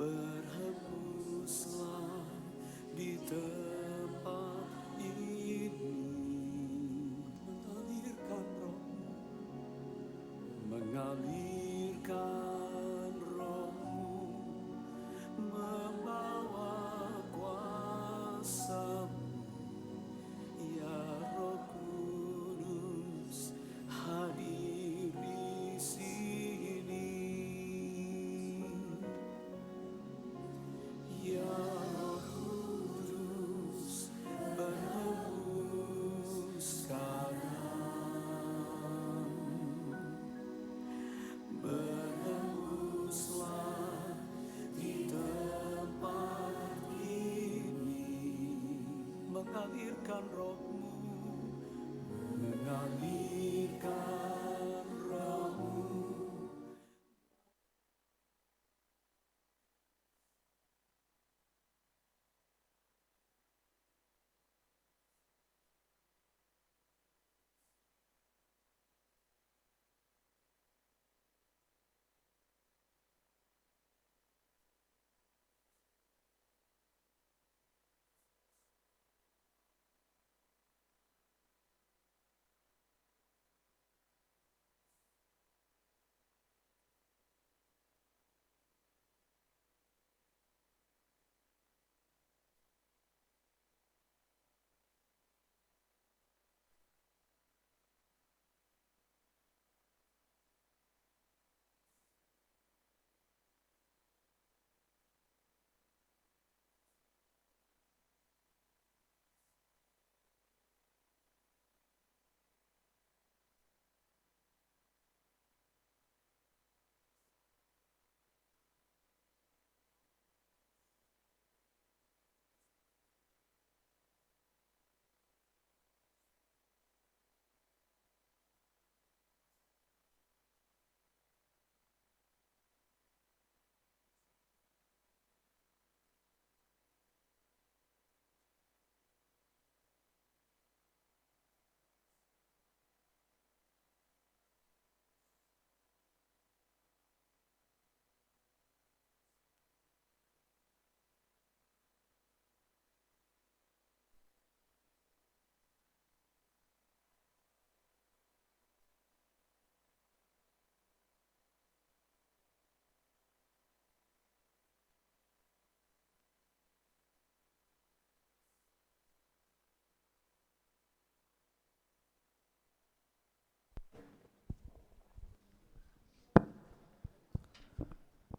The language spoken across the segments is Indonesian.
berhembuslah di tempat ini, mengalirkan roh-Mu, mengalirkan roh-Mu, membawa kuasa-Mu, ya Roh Kudus, hadir di sini. Ya Roh Kudus, berhembus sekarang, berhembuslah di tempat ini, mengalirkan roh-Mu, mengalirkan roh-Mu.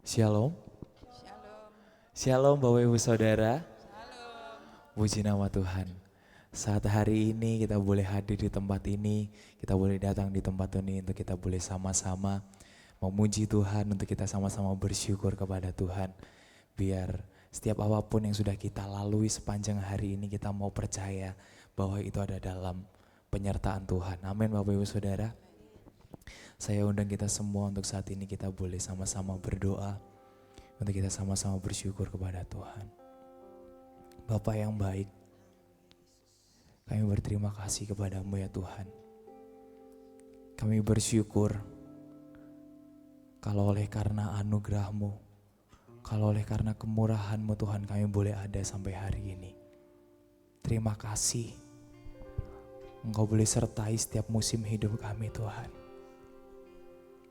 Shalom. Shalom. Shalom Bapak Ibu Saudara. Shalom. Puji nama Tuhan. Saat hari ini kita boleh hadir di tempat ini, kita boleh datang di tempat ini untuk kita boleh sama-sama memuji Tuhan, untuk kita sama-sama bersyukur kepada Tuhan. Biar setiap apapun yang sudah kita lalui sepanjang hari ini, kita mau percaya bahwa itu ada dalam penyertaan Tuhan. Amin Bapak Ibu Saudara. Saya undang kita semua untuk saat ini kita boleh sama-sama berdoa, untuk kita sama-sama bersyukur kepada Tuhan. Bapa yang baik, kami berterima kasih kepada-Mu ya Tuhan. Kami bersyukur kalau oleh karena anugerah-Mu, kalau oleh karena kemurahan-Mu Tuhan, kami boleh ada sampai hari ini. Terima kasih Engkau boleh sertai setiap musim hidup kami Tuhan.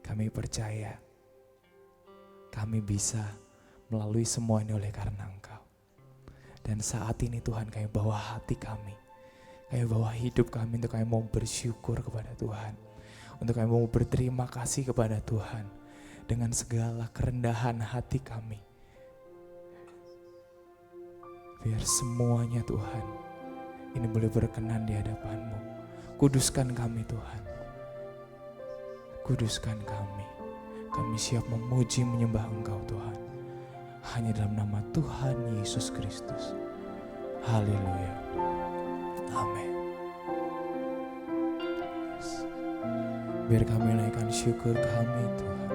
Kami percaya kami bisa melalui semua ini oleh karena Engkau. Dan saat ini Tuhan, kami bawa hati kami bawa hidup kami untuk kami mau bersyukur kepada Tuhan, untuk kami mau berterima kasih kepada Tuhan dengan segala kerendahan hati kami. Biar semuanya Tuhan ini boleh berkenan di hadapan-Mu. Kuduskan kami Tuhan, kuduskan kami. Kami siap memuji menyembah Engkau Tuhan, hanya dalam nama Tuhan Yesus Kristus. Haleluya. Amin. Biar kami naikkan syukur kami Tuhan,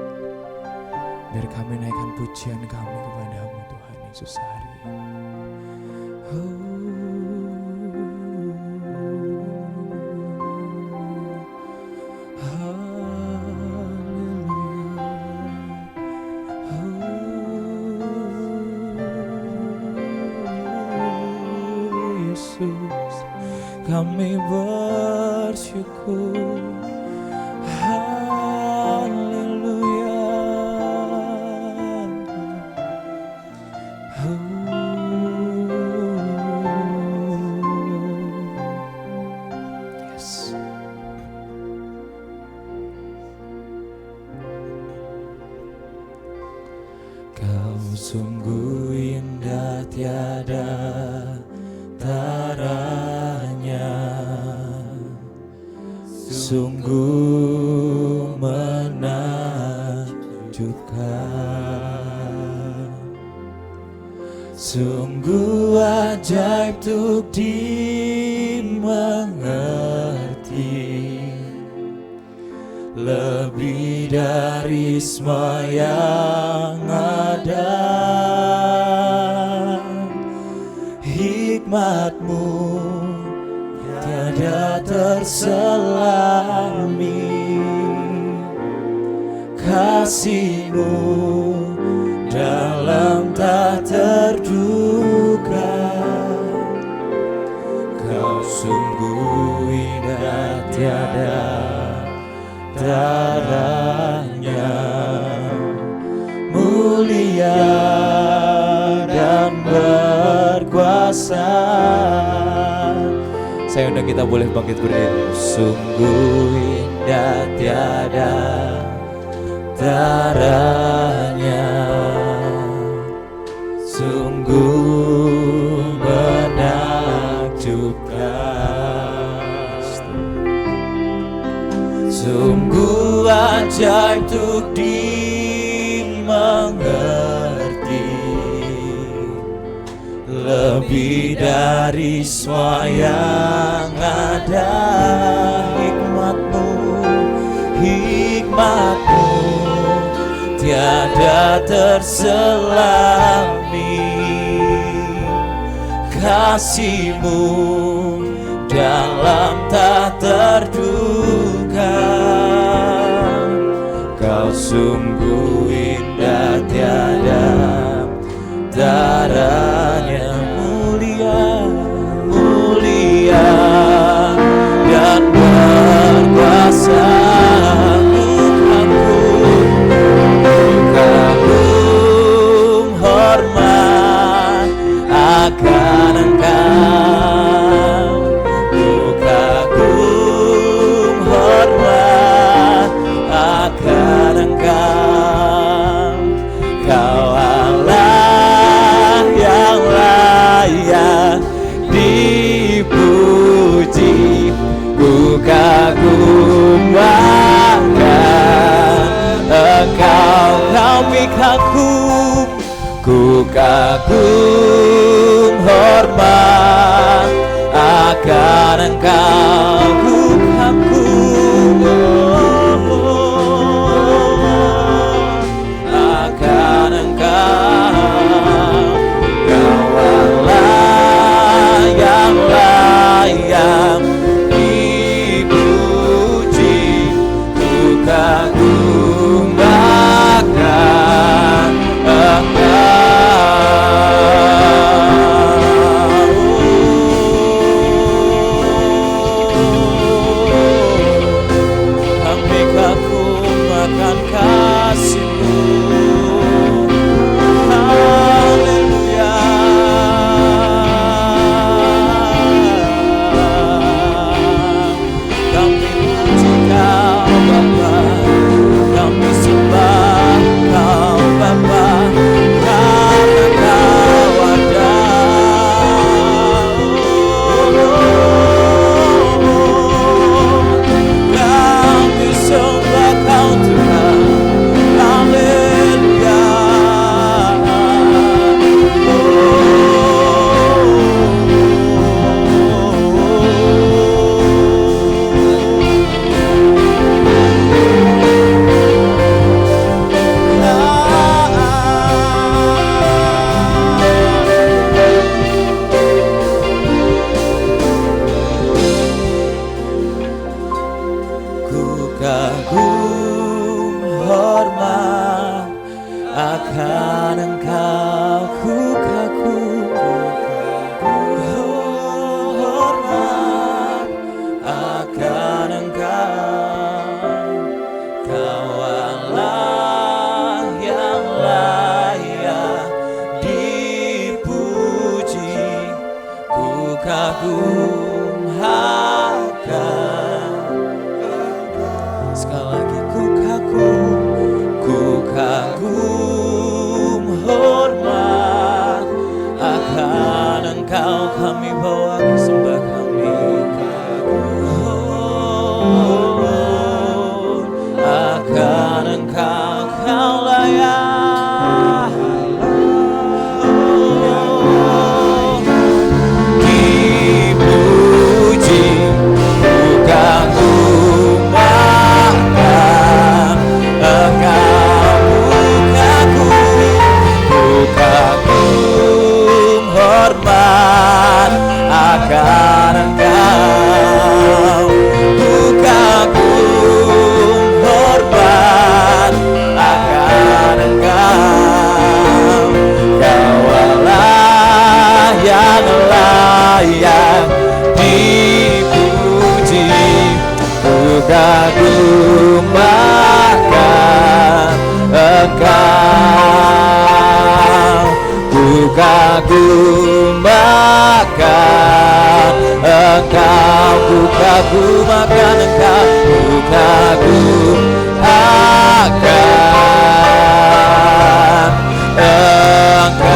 biar kami naikkan pujian kami kepada-Mu Tuhan Yesus hari ini. kami bersyukur. Haleluya. Yes. Kau sungguh indah, tiada taranya, sungguh menakjubkan, sungguh ajaib untuk dimengerti, lebih dari semua yang ada. Hikmat-Mu tiada terselami, kasih-Mu dalam tak terduga. Kau sungguh indah, tiada taranya, mulia dan berkuasa. Saya undang kita boleh bangkit berdiri. Sungguh indah, tiada taranya, sungguh menakjubkan, sungguh ajaib untuk dimengerti, lebih dari semua yang ada. Hikmat-Mu, hikmat-Mu tiada terselami, kasih-Mu dalam tak terduga. Kau sungguh indah, tiada taranya, mulia, mulia dan berkuasa. Kagum hormat akan Engkau, kagum hormat akan Engkau. Kau Allah yang layak dipuji, ku kagum akan Engkau. Kami kagum, ku kagum hormat akan Engkau, ku kagum akan Engkau. Kau Allah yang layak dipuji, ku kagum akan kami kagum akan kasih-Mu. Haleluya. Kami puji Kau Bapa, kami sembah Kau Bapa, karena Kau ada. Kami sembah Kau Tuhan. Haleluya. Ku kagum hormat akan Engkau, ku kagum hormat kagumakan Engkau, ku kagumakan Engkau, ku kagumakan Engkau.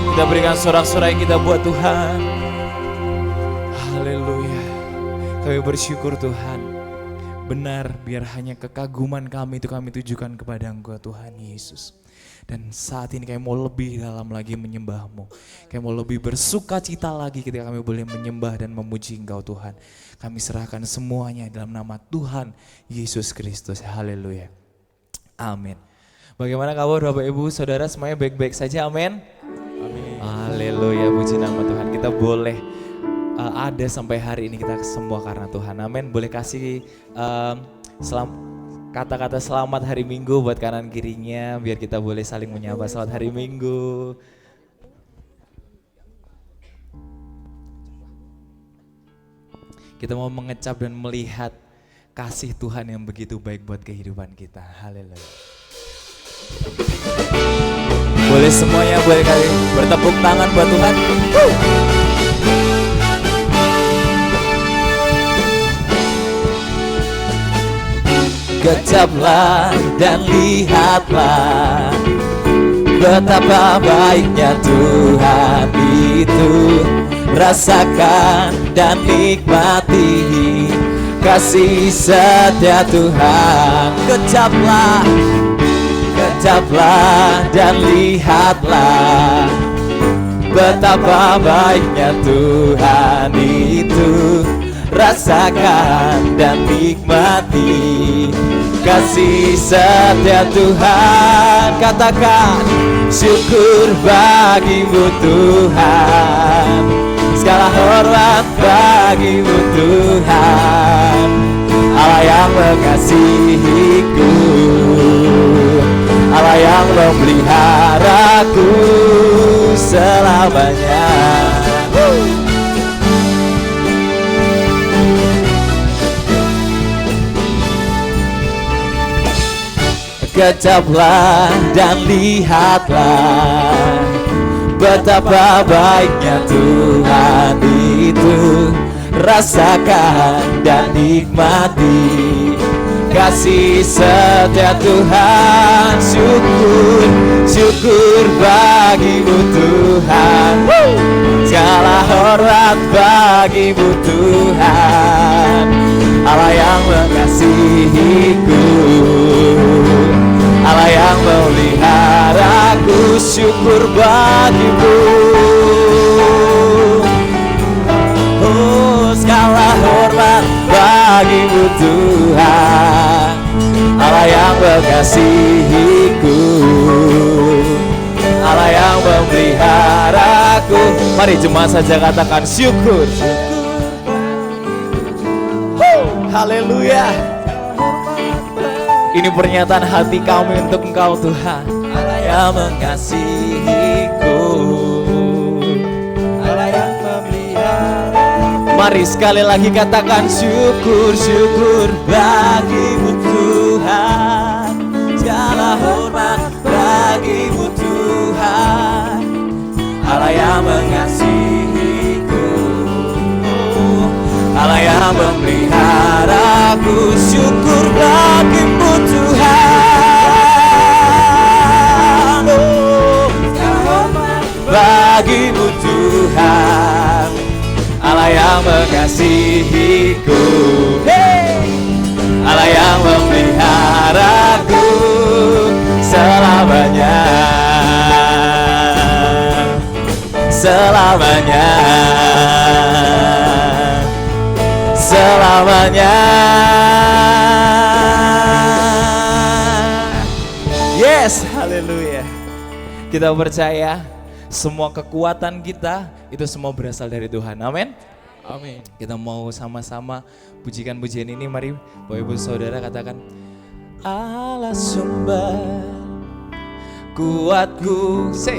Kita berikan sorak-sorai kita buat Tuhan. Haleluya. Kami bersyukur Tuhan. Benar, biar hanya kekaguman kami itu kami tujukan kepada Engkau Tuhan Yesus. Dan saat ini kami mau lebih dalam lagi menyembah-Mu. Kami mau lebih bersuka cita lagi ketika kami boleh menyembah dan memuji Engkau Tuhan. Kami serahkan semuanya dalam nama Tuhan Yesus Kristus. Haleluya. Amin. Bagaimana kabar Bapak Ibu Saudara, semuanya baik-baik saja? Amin. Haleluya, puji nama Tuhan. Kita boleh ada sampai hari ini kita semua karena Tuhan. Amin. Boleh kasih kata-kata selamat hari Minggu buat kanan kirinya, biar kita boleh saling menyapa. Selamat hari Minggu. Kita mau mengecap dan melihat kasih Tuhan yang begitu baik buat kehidupan kita. Haleluya. Boleh semuanya, boleh kali bertepuk tangan buat Tuhan. Kecaplah dan lihatlah betapa baiknya Tuhan itu. Rasakan dan nikmati kasih setia Tuhan. Kecaplah dan lihatlah betapa baiknya Tuhan itu. Rasakan dan nikmati kasih setia Tuhan. Katakan syukur bagimu Tuhan, segala hormat bagimu Tuhan, Allah yang mengasihiku, Allah yang memeliharaku selamanya. Kecaplah dan lihatlah betapa baiknya Tuhan itu. Rasakan dan nikmati kasih setia Tuhan. Syukur bagimu Tuhan, segala hormat bagimu Tuhan, Allah yang mengasihiku, Allah yang memeliharaku. Syukur bagimu, oh segala hormat bagimu Tuhan, Allah yang mengasihiku, Allah yang memeliharaku. Mari jemaat saja katakan syukur. Haleluya. Ini pernyataan hati kami untuk Engkau Tuhan, Allah yang mengasihiku, Allah yang memelihara. Mari sekali lagi katakan syukur, syukur bagimu Tuhan, segala hormat bagimu Tuhan, Allah yang mengasihiku, Allah yang memeliharaku. Syukur bagimu Tuhan, oh, bagimu Tuhan, Allah yang mengasihiku, hey, Allah yang memeliharaku selamanya, selamanya, selamanya. Yes, haleluya. Kita percaya semua kekuatan kita itu semua berasal dari Tuhan. Amin. Amin. Kita mau sama-sama pujikan pujian ini. Mari Bapak Ibu Saudara katakan, Allah sumber kuatku, say,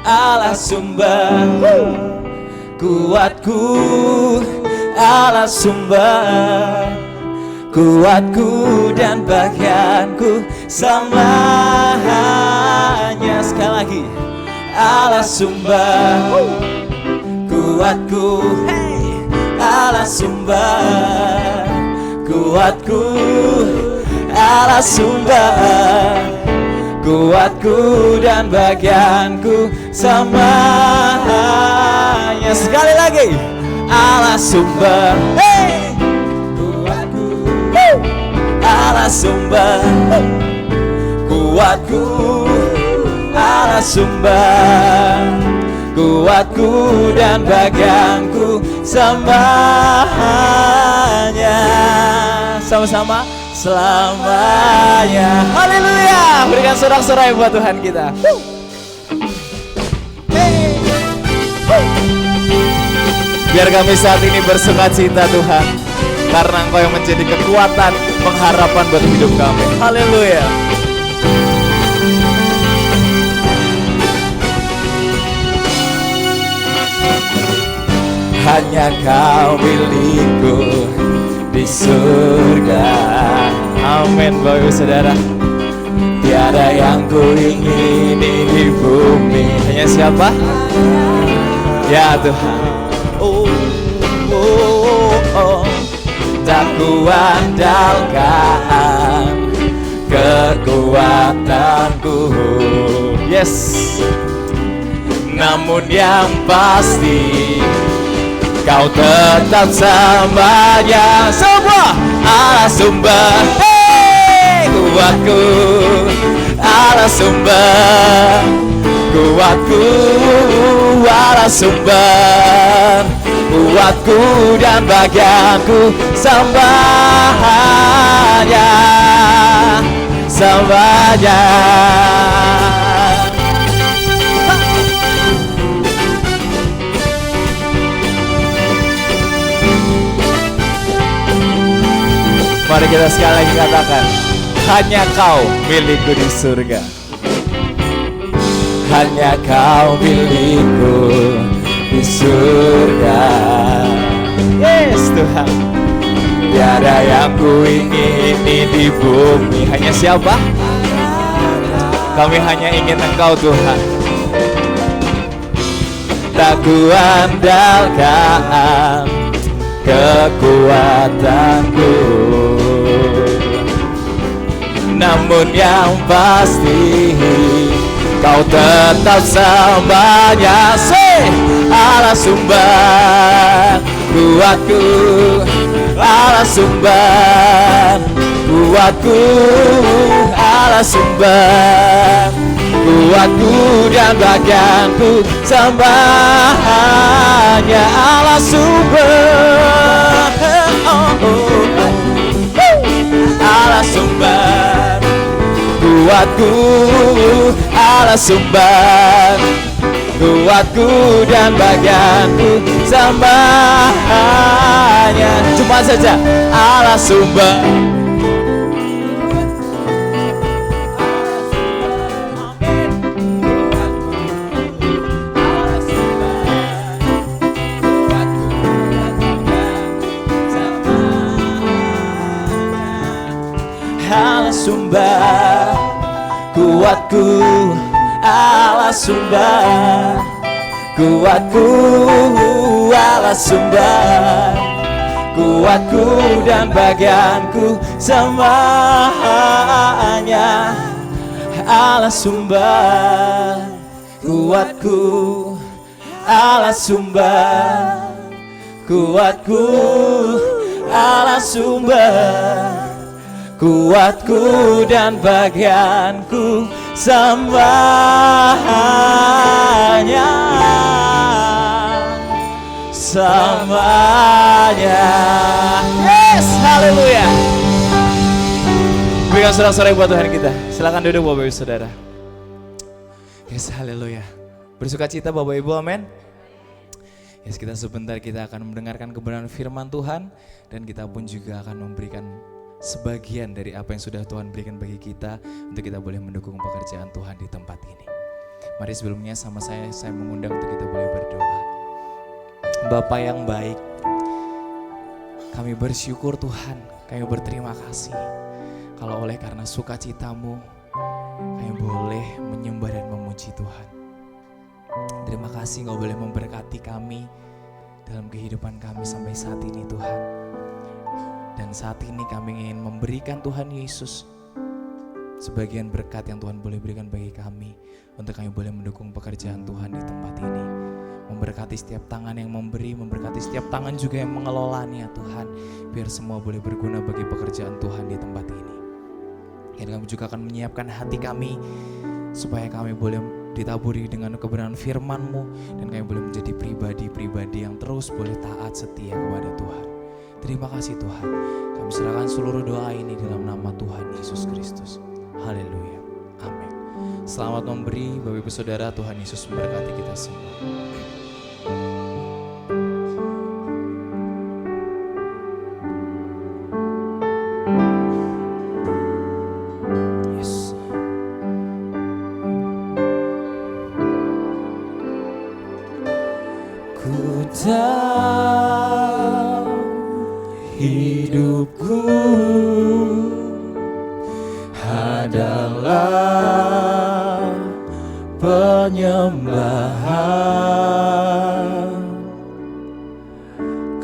Allah sumber kuatku, Allah sumber kuatku dan bagianku selamanya. Sekali lagi, Allah sumber kuatku, hey, Allah sumber kuatku, Allah sumber kuatku dan bagianku selamanya. Sekali lagi, Allah sumber, hey, kuatku, Allah sumber kuatku, Allah sumber kuatku dan bagianku selamanya. Sama-sama selamanya. Haleluya. Berikan sorak-sorai buat Tuhan kita. Biar kami saat ini bersukacita Tuhan, karena Engkau yang menjadi kekuatan, pengharapan buat hidup kami. Haleluya. Hanya Kau milikku di surga. Amin Bapak Ibu Saudara. Tiada yang ku ingini di bumi. Hanya siapa? Ya Tuhan. Oh, oh, oh. Tak ku andalkan kekuatanku. Yes. Namun yang pasti Kau tetap selamanya. Semua Allah sumber, hey, kuatku, Allah sumber kuatku, Allah sumber kuatku dan bagianku selamanya, selamanya. Mari kita sekali lagi katakan, hanya Kau milikku di surga. Hanya Kau milikku di surga. Yes Tuhan. Tiada yang ku ingini di bumi. Hanya siapa? Kami hanya ingin Engkau Tuhan. Tak ku andalkan kekuatanku, namun yang pasti Kau tetap selamanya. Say, Allah sumber kuatku, Allah sumber kuatku, Allah sumber kuatku dan bagianku selamanya. Allah sumber, Allah sumber kuatku, Allah sumber kuatku dan bagianku selamanya. Cuma saja Allah sumber. Allah sumber kuatku, Allah sumber kuatku, Allah sumber kuatku dan bagianku semuanya. Allah sumber kuatku, Allah sumber kuatku, Allah sumber kuatku dan bagianku semuanya, semuanya. Yes, haleluya. Berikan sorak-sorai buat Tuhan kita. Silakan duduk Bapak Ibu Saudara. Yes, haleluya. Bersuka cita Bapak Ibu, amin. Yes, kita sebentar kita akan mendengarkan kebenaran firman Tuhan, dan kita pun juga akan memberikan sebagian dari apa yang sudah Tuhan berikan bagi kita untuk kita boleh mendukung pekerjaan Tuhan di tempat ini. Mari sebelumnya sama saya mengundang untuk kita boleh berdoa. Bapa yang baik, kami bersyukur Tuhan Kami berterima kasih kalau oleh karena sukacitamu kami boleh menyembah dan memuji Tuhan. Terima kasih Engkau boleh memberkati kami dalam kehidupan kami sampai saat ini Tuhan. Dan saat ini kami ingin memberikan Tuhan Yesus sebagian berkat yang Tuhan boleh berikan bagi kami, untuk kami boleh mendukung pekerjaan Tuhan di tempat ini. Memberkati setiap tangan yang memberi, memberkati setiap tangan juga yang mengelolanya Tuhan, biar semua boleh berguna bagi pekerjaan Tuhan di tempat ini. Dan kami juga akan menyiapkan hati kami supaya kami boleh ditaburi dengan kebenaran firman-Mu, dan kami boleh menjadi pribadi-pribadi yang terus boleh taat setia kepada Tuhan. Terima kasih Tuhan. Kami serahkan seluruh doa ini dalam nama Tuhan Yesus Kristus. Haleluya. Amin. Selamat memberi Bapak Ibu Saudara. Tuhan Yesus memberkati kita semua. Hidupku adalah penyembahan.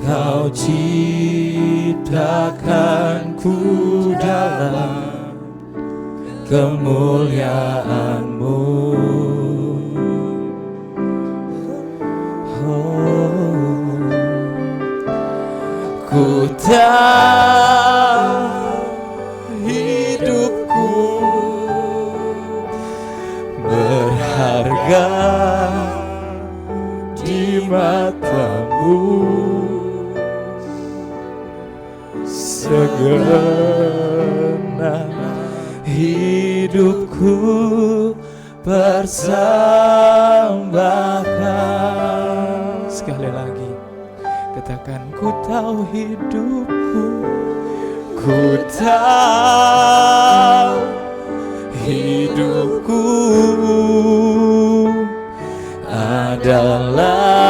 Kau ciptakanku dalam kemuliaan-Mu. Ku tahu hidupku berharga di mata-Mu. Segenap hidupku persembahkan. Sekali lagi katakan, ku tahu hidupku, ku tahu hidupku adalah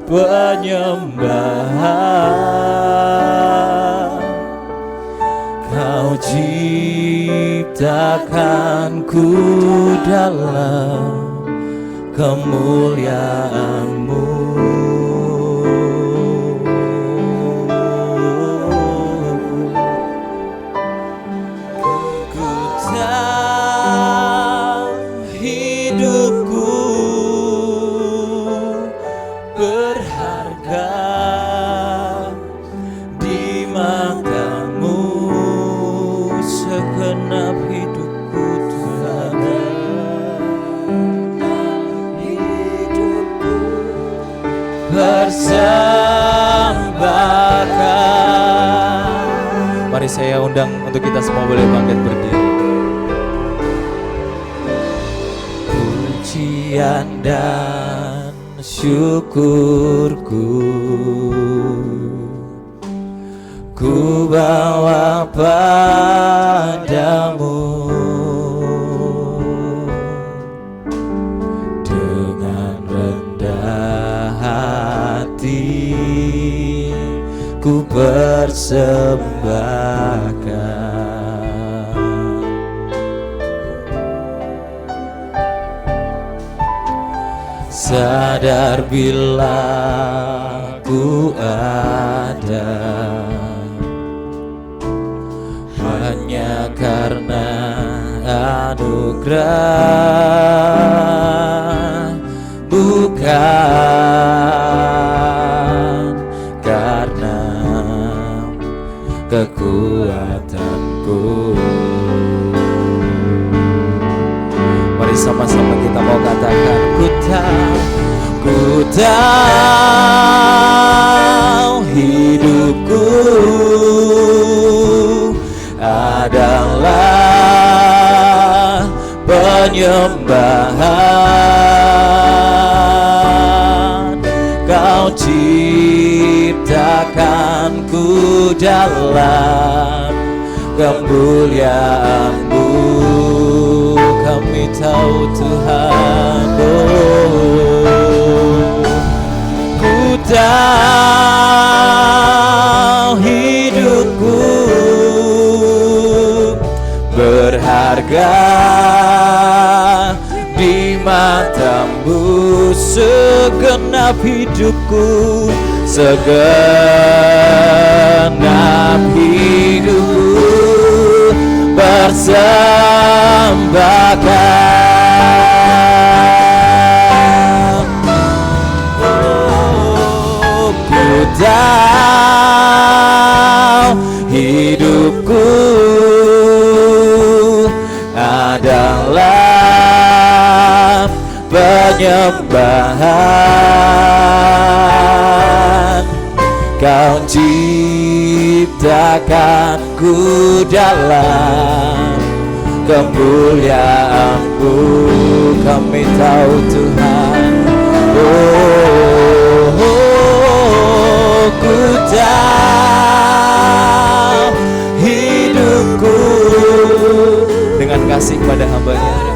penyembahan. Kau ciptakanku dalam kemuliaan-Mu. Mari saya undang untuk kita semua boleh bangkit berdiri. Pujian dan syukurku ku bawa padamu, dengan rendah hati ku persembahkan. Sadar bila ku ada hanya karena anugerah, bukan karena kekuatanku. Mari sama-sama kita mau katakan, ku tahu hidupku adalah penyembahan. Kau ciptakanku dalam kemuliaan-Mu. Kami tahu Tuhan, ku tahu berharga di matamu. Segenap hidupku, segenap hidupku persembahkan. Oh, ku tahu hidupku adalah penyembahan. Kau ciptakanku dalam kemuliaan-Mu. Kami tahu Tuhan, ku tahu hidupku dengan kasih pada hamba-Nya.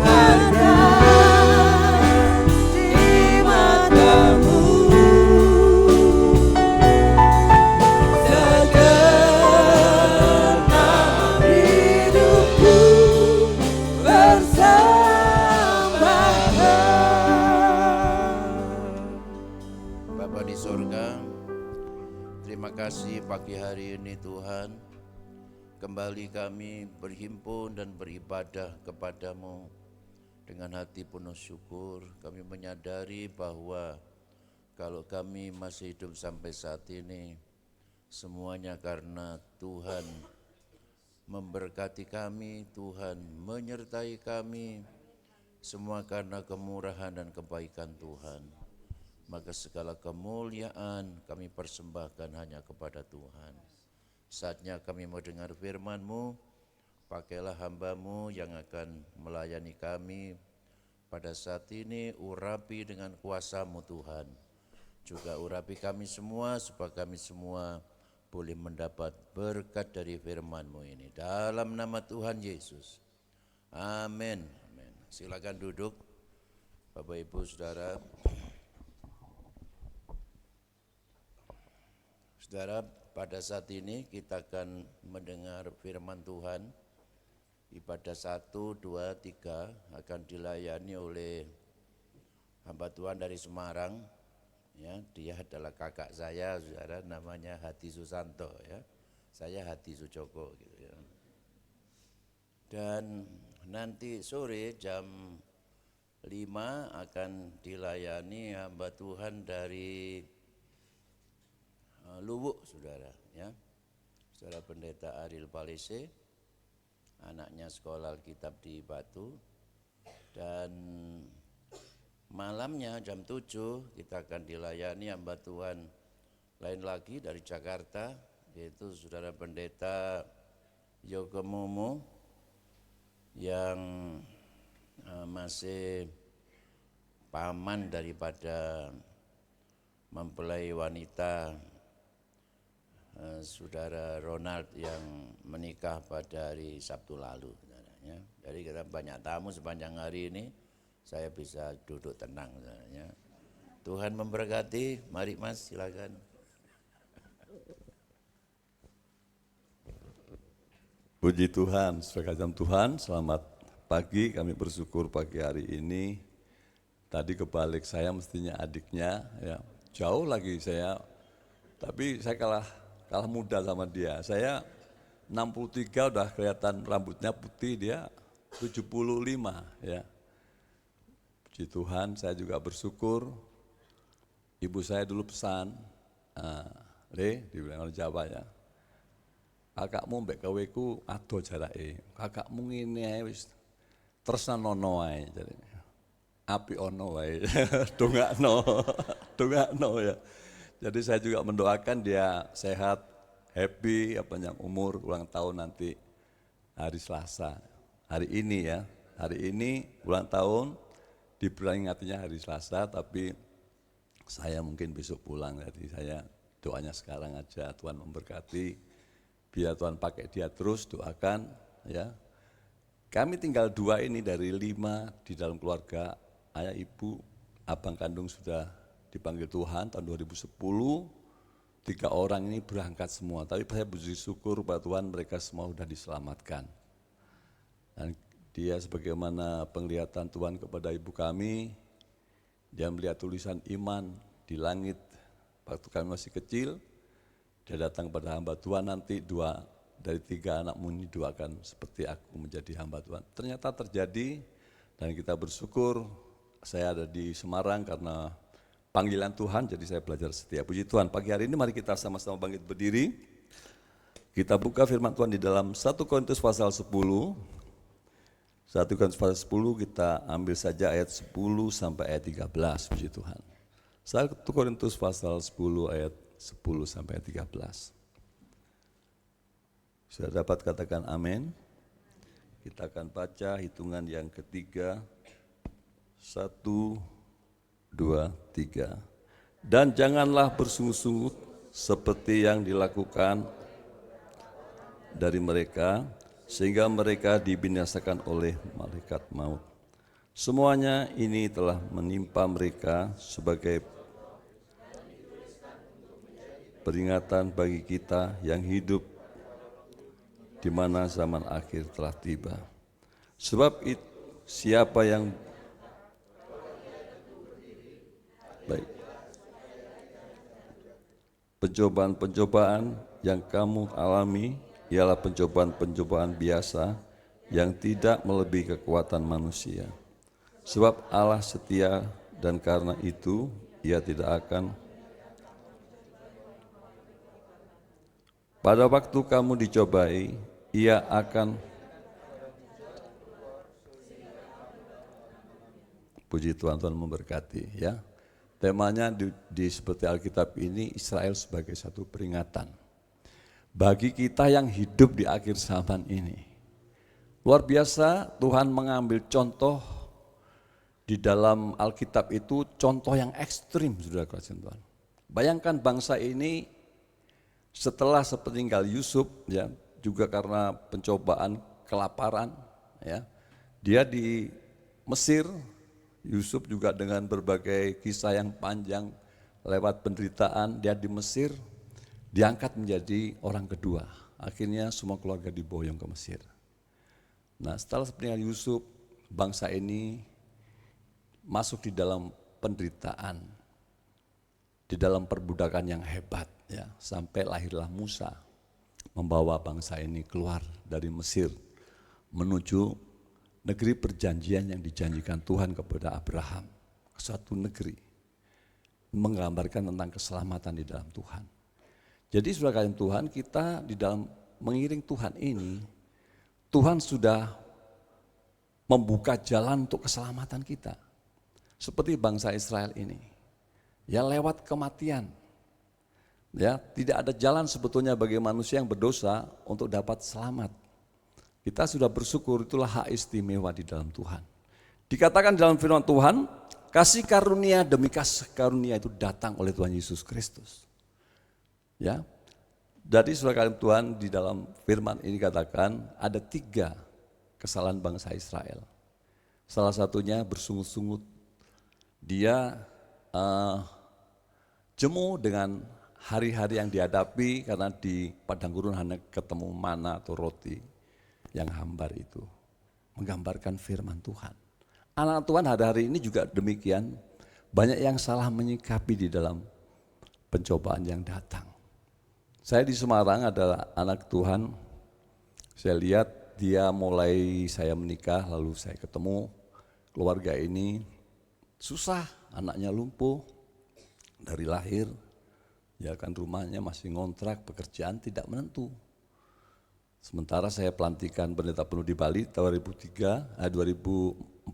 Bapa di sorga, terima kasih pagi hari ini Tuhan. Kembali kami berhimpun dan beribadah kepadamu dengan hati penuh syukur. Kami menyadari bahwa kalau kami masih hidup sampai saat ini, semuanya karena Tuhan memberkati kami, Tuhan menyertai kami, semua karena kemurahan dan kebaikan Tuhan. Maka segala kemuliaan kami persembahkan hanya kepada Tuhan. Saatnya kami mau dengar firman-Mu, pakailah hamba-Mu yang akan melayani kami pada saat ini, urapi dengan kuasa-Mu Tuhan. Juga urapi kami semua supaya kami semua boleh mendapat berkat dari firman-Mu ini. Dalam nama Tuhan Yesus. Amin. Amin. Silakan duduk Bapak Ibu Saudara. Saudara, pada saat ini kita akan mendengar firman Tuhan. Ibadah 1, 2, 3 akan dilayani oleh hamba Tuhan dari Semarang. Ya, dia adalah kakak saya, saudara, namanya Hadi Susanto. Ya. Saya Hadi Sujoko. Gitu ya. Dan nanti sore jam 5 akan dilayani hamba Tuhan dari Luwuk, saudara, ya, saudara pendeta Ariel Palese, anaknya sekolah Alkitab di Batu. Dan malamnya jam 7 kita akan dilayani hamba Tuhan lain lagi dari Jakarta, yaitu saudara pendeta Yoga Momo yang masih paman daripada mempelai wanita saudara Ronald yang menikah pada hari Sabtu lalu. Ya. Jadi kita banyak tamu sepanjang hari ini, saya bisa duduk tenang. Ya. Tuhan memberkati, mari Mas silakan. Puji Tuhan, saudara kasih Tuhan, selamat pagi, kami bersyukur pagi hari ini. Tadi kebalik, saya mestinya adiknya, ya jauh lagi saya, tapi saya kalah muda sama dia. Saya 63 udah kelihatan rambutnya putih, dia 75 ya. Puji Tuhan, saya juga bersyukur. Ibu saya dulu pesan, dibilang orang Jawa ya, kakakmu mbek koweku ado jarake, kakakmu ngene wis tresna nono wae. Jadi api ono wae. Dongakno ya. Jadi saya juga mendoakan dia sehat, happy, panjang umur, ulang tahun nanti hari Selasa. Hari ini ya, hari ini ulang tahun, diperingatinya hari Selasa, tapi saya mungkin besok pulang. Jadi saya doanya sekarang aja, Tuhan memberkati, biar Tuhan pakai dia terus, doakan ya. Kami tinggal 2 ini dari 5 di dalam keluarga, ayah ibu, abang kandung sudah dipanggil Tuhan tahun 2010, 3 orang ini berangkat semua, tapi saya bersyukur pada Tuhan mereka semua sudah diselamatkan. Dan dia sebagaimana penglihatan Tuhan kepada ibu kami, dia melihat tulisan iman di langit waktu kami masih kecil. Dia datang pada hamba Tuhan, nanti 2 dari 3 anakmu ini doakan seperti aku menjadi hamba Tuhan. Ternyata terjadi dan kita bersyukur. Saya ada di Semarang karena panggilan Tuhan, jadi saya belajar setia. Puji Tuhan, pagi hari ini mari kita sama-sama bangkit berdiri. Kita buka firman Tuhan di dalam 1 Korintus pasal 10. 1 Korintus pasal 10 kita ambil saja ayat 10 sampai ayat 13, puji Tuhan. 1 Korintus pasal 10 ayat 10 sampai ayat 13. Sudah dapat katakan amin? Kita akan baca hitungan yang ketiga. 1, 2, 3. Dan janganlah bersungut-sungut seperti yang dilakukan dari mereka, sehingga mereka dibinasakan oleh malaikat maut. Semuanya ini telah menimpa mereka sebagai peringatan bagi kita yang hidup di mana zaman akhir telah tiba. Sebab itu siapa yang baik, pencobaan-pencobaan yang kamu alami ialah pencobaan-pencobaan biasa yang tidak melebihi kekuatan manusia. Sebab Allah setia dan karena itu Ia tidak akan. Pada waktu kamu dicobai, Ia akan. Puji Tuhan, Tuhan memberkati ya. Temanya di seperti Alkitab ini, Israel sebagai satu peringatan bagi kita yang hidup di akhir zaman ini. Luar biasa, Tuhan mengambil contoh di dalam Alkitab itu, contoh yang ekstrim, saudara kasih Tuhan. Bayangkan bangsa ini setelah sepeninggal Yusuf, ya, juga karena pencobaan kelaparan, ya, dia di Mesir. Yusuf juga dengan berbagai kisah yang panjang lewat penderitaan, dia di Mesir diangkat menjadi orang kedua. Akhirnya semua keluarga diboyong ke Mesir. Nah, setelah sepeninggal Yusuf, bangsa ini masuk di dalam penderitaan, di dalam perbudakan yang hebat, ya, sampai lahirlah Musa membawa bangsa ini keluar dari Mesir menuju negeri perjanjian yang dijanjikan Tuhan kepada Abraham, ke suatu negeri, menggambarkan tentang keselamatan di dalam Tuhan. Jadi saudara kalian Tuhan, kita di dalam mengiring Tuhan ini, Tuhan sudah membuka jalan untuk keselamatan kita. Seperti bangsa Israel ini, ya, lewat kematian. Ya, tidak ada jalan sebetulnya bagi manusia yang berdosa untuk dapat selamat. Kita sudah bersyukur, itulah hak istimewa di dalam Tuhan. Dikatakan dalam firman Tuhan, kasih karunia demi kasih karunia itu datang oleh Tuhan Yesus Kristus. Ya, jadi saudara kalian Tuhan, di dalam firman ini katakan ada 3 kesalahan bangsa Israel. Salah satunya bersungut-sungut. Dia jemu dengan hari-hari yang dihadapi karena di padang gurun hanya ketemu mana atau roti yang hambar itu, menggambarkan firman Tuhan. Anak Tuhan hari-hari ini juga demikian, banyak yang salah menyikapi di dalam pencobaan yang datang. Saya di Semarang adalah anak Tuhan, saya lihat dia mulai saya menikah, lalu saya ketemu keluarga ini, susah, anaknya lumpuh dari lahir, ya kan, rumahnya masih ngontrak, pekerjaan tidak menentu. Sementara saya pelantikan pendeta penuh di Bali tahun 2004.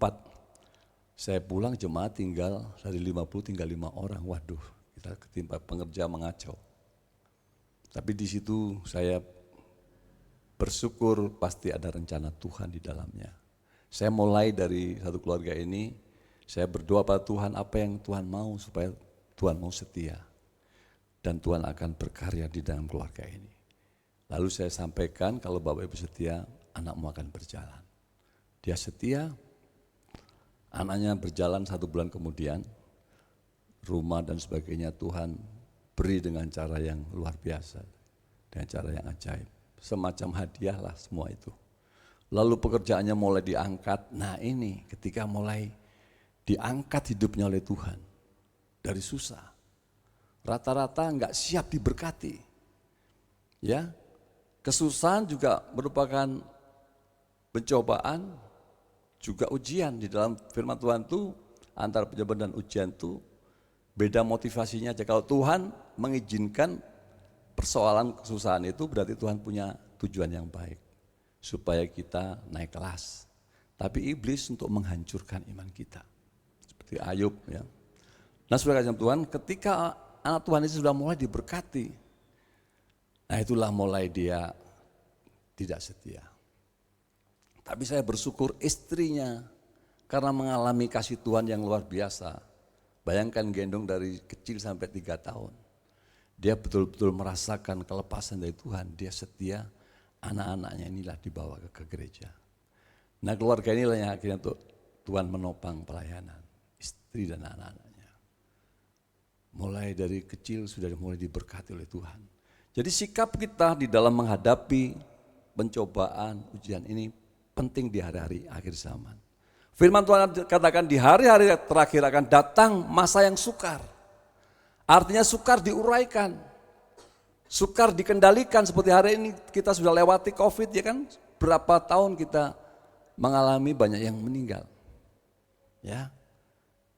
Saya pulang jemaat tinggal dari 50 tinggal 5 orang. Waduh, kita ketimpa pengerja mengacau. Tapi di situ saya bersyukur pasti ada rencana Tuhan di dalamnya. Saya mulai dari satu keluarga ini, saya berdoa pada Tuhan apa yang Tuhan mau supaya Tuhan mau setia. Dan Tuhan akan berkarya di dalam keluarga ini. Lalu saya sampaikan kalau Bapak Ibu setia, anakmu akan berjalan. Dia setia, anaknya berjalan 1 bulan kemudian, rumah dan sebagainya Tuhan beri dengan cara yang luar biasa, dengan cara yang ajaib. Semacam hadiah lah semua itu. lalu pekerjaannya mulai diangkat. Nah ini ketika mulai diangkat hidupnya oleh Tuhan, dari susah, rata-rata nggak siap diberkati. Ya, kesusahan juga merupakan pencobaan, juga ujian. Di dalam firman Tuhan itu antara pencobaan dan ujian itu beda motivasinya aja. Kalau Tuhan mengizinkan persoalan kesusahan itu berarti Tuhan punya tujuan yang baik supaya kita naik kelas. Tapi iblis untuk menghancurkan iman kita. Seperti Ayub ya. Nah saudara kasih Tuhan, ketika anak Tuhan itu sudah mulai diberkati, nah itulah mulai dia tidak setia. Tapi saya bersyukur istrinya karena mengalami kasih Tuhan yang luar biasa. Bayangkan gendong dari kecil sampai 3 tahun. Dia betul-betul merasakan kelepasan dari Tuhan. Dia setia, anak-anaknya inilah dibawa ke gereja. Nah keluarga inilah yang akhirnya Tuhan menopang pelayanan. Istri dan anak-anaknya. Mulai dari kecil sudah mulai diberkati oleh Tuhan. Jadi sikap kita di dalam menghadapi pencobaan, ujian ini penting di hari-hari akhir zaman. Firman Tuhan katakan di hari-hari terakhir akan datang masa yang sukar. Artinya sukar diuraikan, sukar dikendalikan seperti hari ini kita sudah lewati COVID ya kan. Berapa tahun kita mengalami banyak yang meninggal. Ya,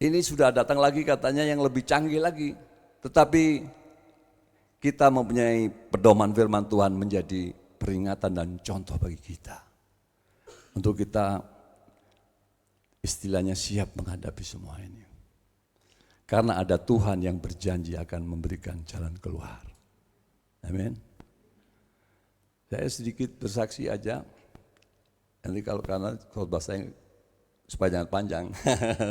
ini sudah datang lagi katanya yang lebih canggih lagi. Tetapi kita mempunyai pedoman firman Tuhan menjadi peringatan dan contoh bagi kita. Untuk kita istilahnya siap menghadapi semua ini. Karena ada Tuhan yang berjanji akan memberikan jalan keluar. Amin. Saya sedikit bersaksi aja. Nanti kalau karena khotbah saya supaya jangan panjang.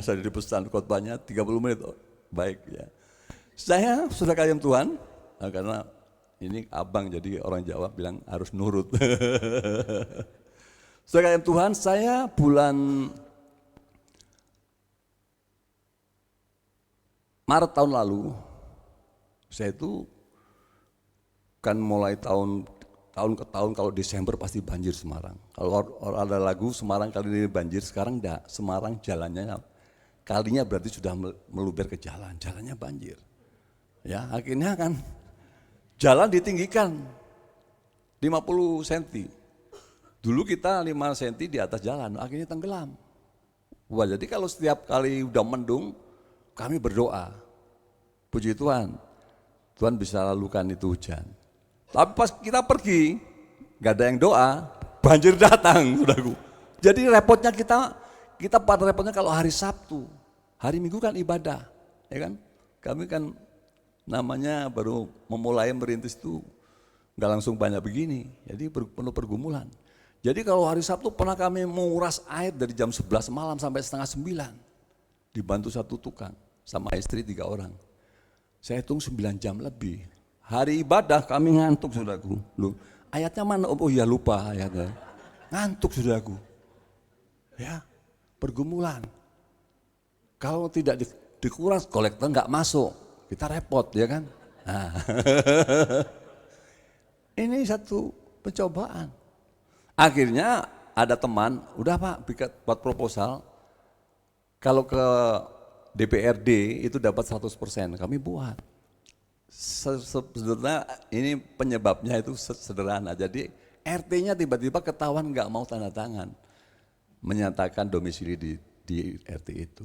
Saya dipesan khotbahnya 30 menit. Oh, baik ya. Saya sudah kaya Tuhan. Nah, karena ini abang jadi orang Jawa bilang harus nurut. Saudara yang Tuhan, saya bulan Maret tahun lalu, saya itu kan mulai tahun ke tahun kalau Desember pasti banjir Semarang. Kalau ada lagu Semarang kali ini banjir, sekarang enggak, Semarang jalannya kalinya berarti sudah meluber ke jalan, jalannya banjir. Ya, akhirnya kan jalan ditinggikan 50 cm. Dulu kita 5 cm di atas jalan, akhirnya tenggelam. Wah, jadi kalau setiap kali udah mendung, kami berdoa. Puji Tuhan, Tuhan bisa lalukan itu hujan. Tapi pas kita pergi, gak ada yang doa, banjir datang, saudaraku. Jadi repotnya kita pada repotnya kalau hari Sabtu, hari Minggu kan ibadah, ya kan? Kami kan namanya baru memulai merintis itu, gak langsung banyak begini, jadi penuh pergumulan. Jadi kalau hari Sabtu pernah kami menguras air dari jam 11 malam sampai setengah 9. Dibantu satu tukang sama istri 3 orang. Saya hitung 9 jam lebih. Hari ibadah kami ngantuk saudaraku. Loh, ayatnya mana? Oh iya lupa ayatnya. Ngantuk saudaraku. Ya, pergumulan. Kalau tidak dikuras kolektor nggak masuk. Kita repot ya kan. Nah. Ini satu pencobaan. Akhirnya ada teman, udah Pak buat proposal, kalau ke DPRD itu dapat 100%, kami buat. Sebenarnya ini penyebabnya itu sederhana, jadi RT-nya tiba-tiba ketahuan nggak mau tanda tangan, menyatakan domisili di RT itu.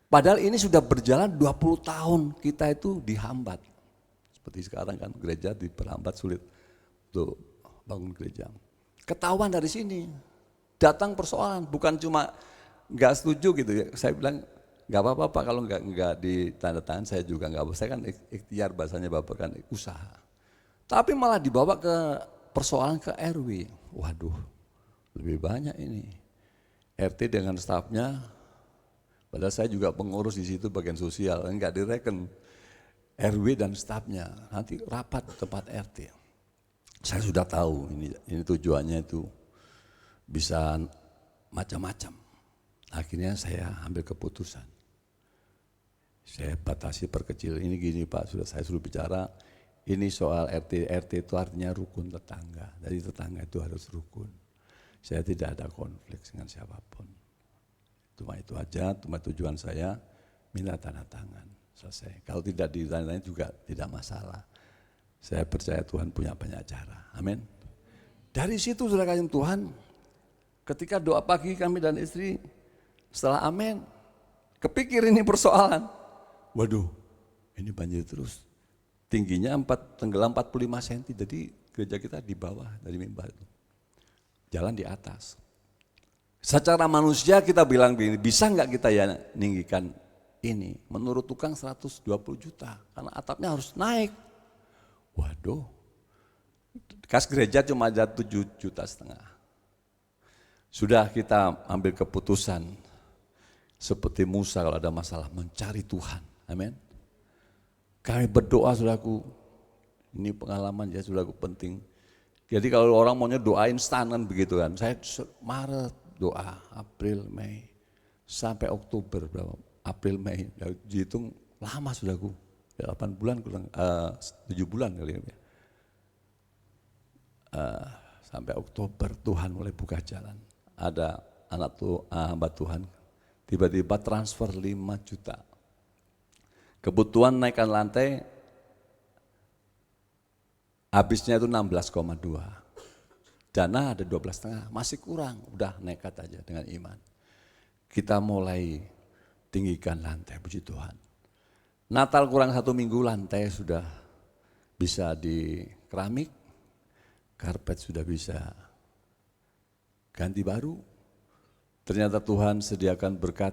Padahal ini sudah berjalan 20 tahun, kita itu dihambat. Seperti sekarang kan gereja diperhambat sulit untuk bangun gereja. Ketahuan dari sini, datang persoalan, bukan cuma nggak setuju gitu ya. Saya bilang nggak apa-apa Pak kalau nggak ditandatangan saya juga nggak apa. Saya kan ikhtiar bahasanya Bapak kan usaha. Tapi malah dibawa ke persoalan ke RW. Waduh, lebih banyak ini. RT dengan stafnya, padahal saya juga pengurus di situ bagian sosial, nggak direken RW dan stafnya. Nanti rapat tempat RT. Saya sudah tahu ini tujuannya itu bisa macam-macam. Akhirnya saya ambil keputusan. Saya batasi perkecil, ini gini Pak, saya suruh bicara, ini soal RT itu artinya rukun tetangga. Jadi tetangga itu harus rukun. Saya tidak ada konflik dengan siapapun. Cuma itu aja, cuma tujuan saya minta tanda tangan, selesai. Kalau tidak ditandatangan juga tidak masalah. Saya percaya Tuhan punya banyak cara, amin. Dari situ saudara kasih Tuhan, ketika doa pagi kami dan istri, setelah amin, kepikir ini persoalan. Waduh, ini banjir terus. Tingginya tenggelam 45 cm, jadi gereja kita di bawah dari mimbar itu. Jalan di atas. Secara manusia kita bilang begini, bisa nggak kita ya ninggikan ini? Menurut tukang 120 juta, karena atapnya harus naik. Waduh, kas gereja cuma ada 7,5 juta. Sudah kita ambil keputusan, seperti Musa kalau ada masalah, mencari Tuhan, amin. Kami berdoa saudaraku, ini pengalaman ya saudaraku penting. Jadi kalau orang maunya doa instan kan begitu kan, saya Maret, doa April, Mei, sampai Oktober berapa? April, Mei, dihitung lama sudahku, 8 bulan kurang, 7 bulan kali ya. Sampai Oktober Tuhan mulai buka jalan. Ada anak hamba Tuhan, tiba-tiba transfer 5 juta. Kebutuhan naikkan lantai, habisnya itu 16,2. Dana ada 12,5, masih kurang, udah nekat aja dengan iman. Kita mulai tinggikan lantai, puji Tuhan. Natal kurang 1 minggu lantai sudah bisa di keramik, karpet sudah bisa ganti baru. Ternyata Tuhan sediakan berkat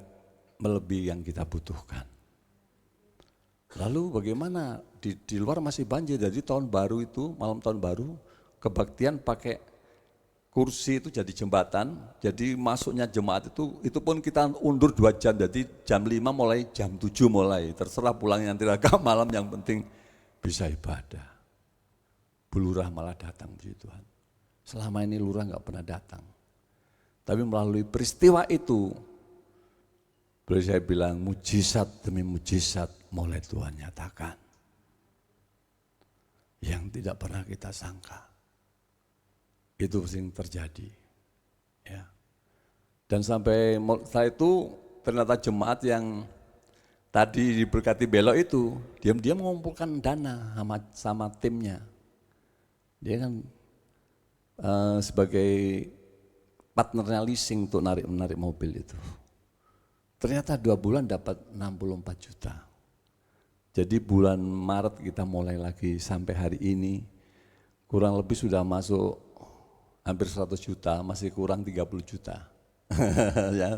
melebihi yang kita butuhkan. Lalu bagaimana? Di luar masih banjir, jadi tahun baru itu, malam tahun baru, kebaktian pakai kursi itu jadi jembatan, jadi masuknya jemaat itu pun kita undur 2 jam, jadi jam 5 mulai, jam 7 mulai, terserah pulangnya nanti agak malam, yang penting bisa ibadah. Bu Lurah malah datang, puji Tuhan. Selama ini Lurah gak pernah datang. Tapi melalui peristiwa itu, boleh saya bilang mujizat demi mujizat mulai Tuhan nyatakan. Yang tidak pernah kita sangka. Itu sering terjadi. Ya. Dan sampai setelah itu ternyata jemaat yang tadi diberkati belok itu diam-diam mengumpulkan dana sama timnya. Dia kan sebagai partnernya leasing untuk menarik mobil itu. Ternyata 2 bulan dapat 64 juta. Jadi bulan Maret kita mulai lagi sampai hari ini kurang lebih sudah masuk hampir 100 juta, masih kurang 30 juta. Ya.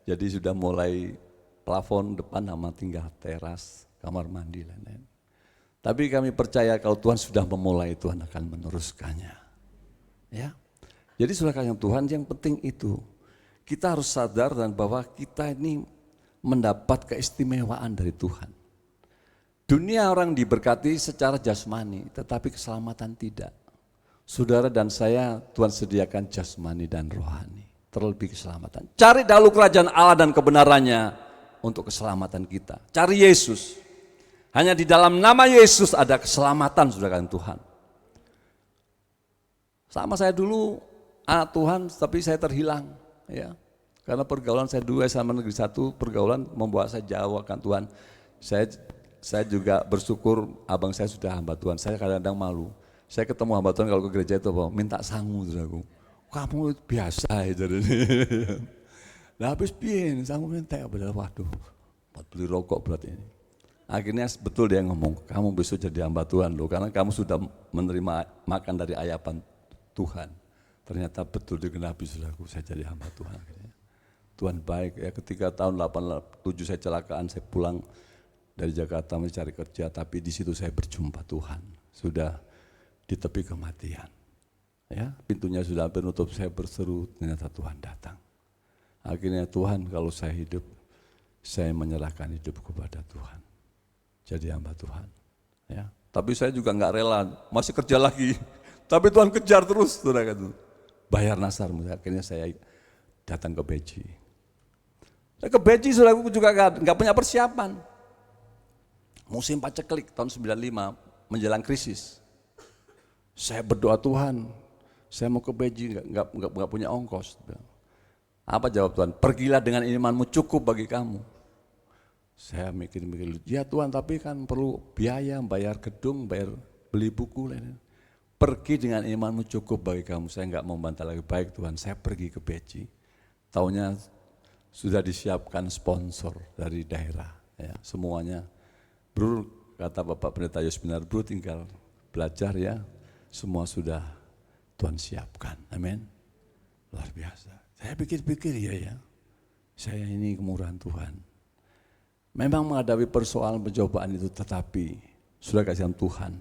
Jadi sudah mulai plafon depan sama tinggal teras, kamar mandi lain-lain. Tapi kami percaya kalau Tuhan sudah memulai, Tuhan akan meneruskannya. Ya. Jadi saudara yang Tuhan, yang penting itu kita harus sadar dan bahwa kita ini mendapat keistimewaan dari Tuhan. Dunia orang diberkati secara jasmani, tetapi keselamatan tidak. Saudara dan saya Tuhan sediakan jasmani dan rohani, terlebih keselamatan. Cari dahulu kerajaan Allah dan kebenarannya untuk keselamatan kita. Cari Yesus. Hanya di dalam nama Yesus ada keselamatan, saudara Tuhan. Sama saya dulu anak Tuhan, tapi saya terhilang, ya. Karena pergaulan saya dulu SMA Negeri 1, pergaulan membawa saya jauh akan Tuhan. Saya juga bersyukur abang saya sudah hamba Tuhan. Saya kadang-kadang malu. Saya ketemu hamba Tuhan kalau ke gereja itu apa? Minta sangu, saudaraku. Kamu biasa ya. Nah habis piye sangu minta, waduh, buat beli rokok berat ini. Akhirnya betul dia ngomong, kamu besok jadi hamba Tuhan loh, karena kamu sudah menerima makan dari ayapan Tuhan. Ternyata betul digenapi, saudaraku, saya jadi hamba Tuhan. Akhirnya. Tuhan baik ya, ketika tahun 87 saya kecelakaan, saya pulang dari Jakarta mencari kerja, tapi di situ saya berjumpa Tuhan. Sudah di tepi kematian. Ya, pintunya sudah hampir nutup, saya berseru, ternyata Tuhan datang. Akhirnya Tuhan, kalau saya hidup, saya menyerahkan hidup kepada Tuhan. Jadi hamba Tuhan. Ya, tapi saya juga nggak rela, masih kerja lagi. Tapi Tuhan kejar terus, saudara itu. Bayar nasar, akhirnya saya datang ke Beji. Saya ke Beji, saudaraku juga nggak punya persiapan. Musim paceklik tahun 95 menjelang krisis. Saya berdoa Tuhan, Saya mau ke Beijing, nggak punya ongkos. Apa jawab Tuhan? Pergilah dengan imanmu cukup bagi kamu. Saya mikir-mikir, ya Tuhan tapi kan perlu biaya, bayar gedung, bayar beli buku lain. Pergi dengan imanmu cukup bagi kamu. Saya nggak mau bantah lagi, baik Tuhan, saya pergi ke Beijing. Taunya sudah disiapkan sponsor dari daerah, ya, semuanya. Bro, kata Bapak Pendeta Yusminar, bro tinggal belajar ya, semua sudah Tuhan siapkan, amin. Luar biasa. Saya pikir-pikir ya, saya ini kemurahan Tuhan. Memang menghadapi persoalan pencobaan itu, tetapi sudah kasihan Tuhan.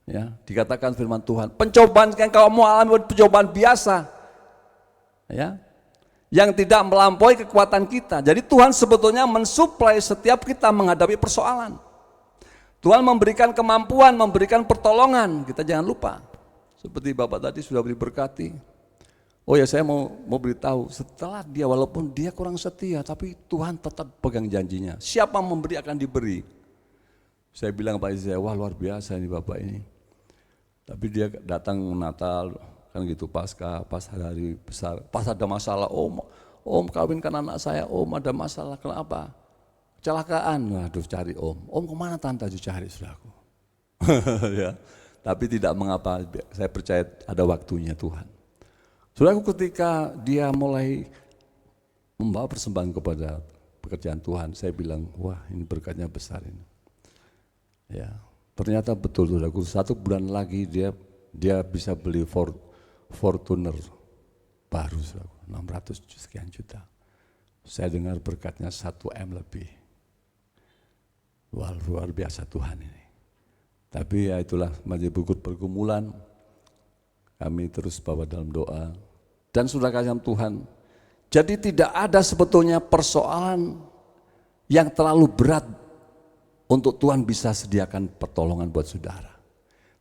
Ya, dikatakan firman Tuhan, pencobaan yang kamu alami pencobaan biasa, ya, yang tidak melampaui kekuatan kita. Jadi Tuhan sebetulnya mensuplai setiap kita menghadapi persoalan. Tuhan memberikan kemampuan, memberikan pertolongan, kita jangan lupa. Seperti Bapak tadi sudah beri berkati. Oh ya, saya mau beritahu, setelah dia walaupun dia kurang setia, tapi Tuhan tetap pegang janjinya. Siapa memberi akan diberi. Saya bilang Pak Isya, wah luar biasa ini Bapak ini. Tapi dia datang Natal, kan gitu, Paskah, pas hari besar, pas ada masalah, om kawinkan anak saya, om ada masalah, kenapa? Kecelakaan, waduh cari om kemana tante cari saudaraku. Ya, tapi tidak mengapa, saya percaya ada waktunya Tuhan. Saudaraku, ketika dia mulai membawa persembahan kepada pekerjaan Tuhan, saya bilang, wah ini berkatnya besar ini. Ya, ternyata betul saudaraku, 1 bulan lagi dia bisa beli Fortuner baru, saudaraku, 600 sekian juta. Saya dengar berkatnya 1M lebih. Wah, luar biasa Tuhan ini. Tapi ya itulah, menjadi bukit pergumulan, kami terus bawa dalam doa. Dan sudah kasihan Tuhan, jadi tidak ada sebetulnya persoalan yang terlalu berat untuk Tuhan bisa sediakan pertolongan buat saudara.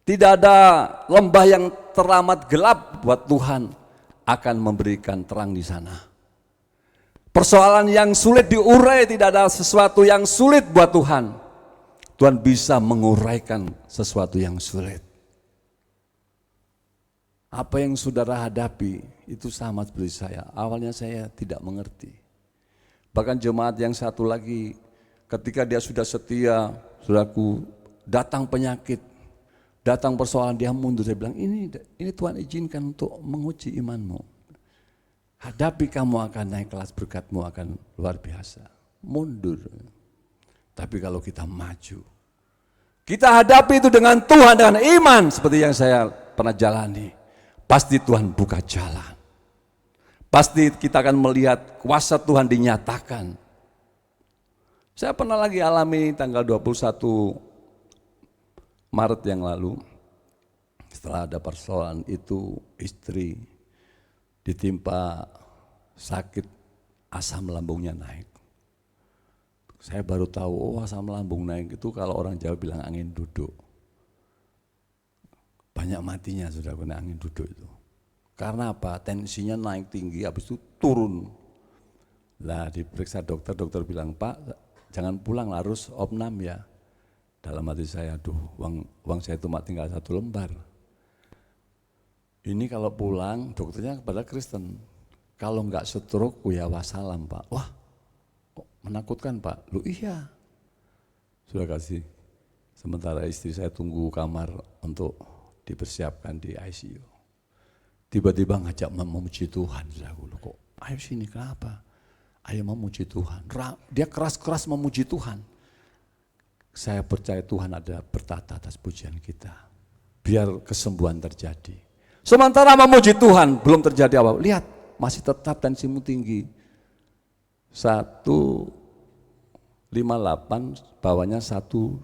Tidak ada lembah yang teramat gelap buat Tuhan akan memberikan terang di sana. Persoalan yang sulit diurai, tidak ada sesuatu yang sulit buat Tuhan. Tuhan bisa menguraikan sesuatu yang sulit. Apa yang saudara hadapi itu sama seperti saya. Awalnya saya tidak mengerti. Bahkan jemaat yang satu lagi, ketika dia sudah setia, saudaraku, datang penyakit, datang persoalan, dia mundur. Saya bilang, ini Tuhan izinkan untuk menguji imanmu. Hadapi, kamu akan naik kelas, berkatmu akan luar biasa. Mundur. Tapi kalau kita maju, kita hadapi itu dengan Tuhan, dengan iman, seperti yang saya pernah jalani. Pasti Tuhan buka jalan. Pasti kita akan melihat kuasa Tuhan dinyatakan. Saya pernah lagi alami tanggal 21 Maret yang lalu. Setelah ada persoalan itu, istri ditimpa sakit, asam lambungnya naik. Saya baru tahu, asam lambung naik itu kalau orang Jawa bilang angin duduk. Banyak matinya sudah kena angin duduk itu. Karena apa? Tensinya naik tinggi, habis itu turun. Lah diperiksa dokter bilang, Pak jangan pulang, harus opnam ya. Dalam hati saya, aduh uang saya itu tinggal 1 lembar. Ini kalau pulang, dokternya kepada Kristen. Kalau enggak stroke, ya wassalam Pak. Wah, kok menakutkan Pak? Lu iya. Sudah kasih. Sementara istri saya tunggu kamar untuk dipersiapkan di ICU. Tiba-tiba ngajak memuji Tuhan. Kok ayo sini, kenapa? Ayo memuji Tuhan. Dia keras-keras memuji Tuhan. Saya percaya Tuhan ada bertata atas pujian kita. Biar kesembuhan terjadi. Sementara memuji Tuhan belum terjadi apa. Lihat, masih tetap tensimu tinggi. 158, bawahnya 125.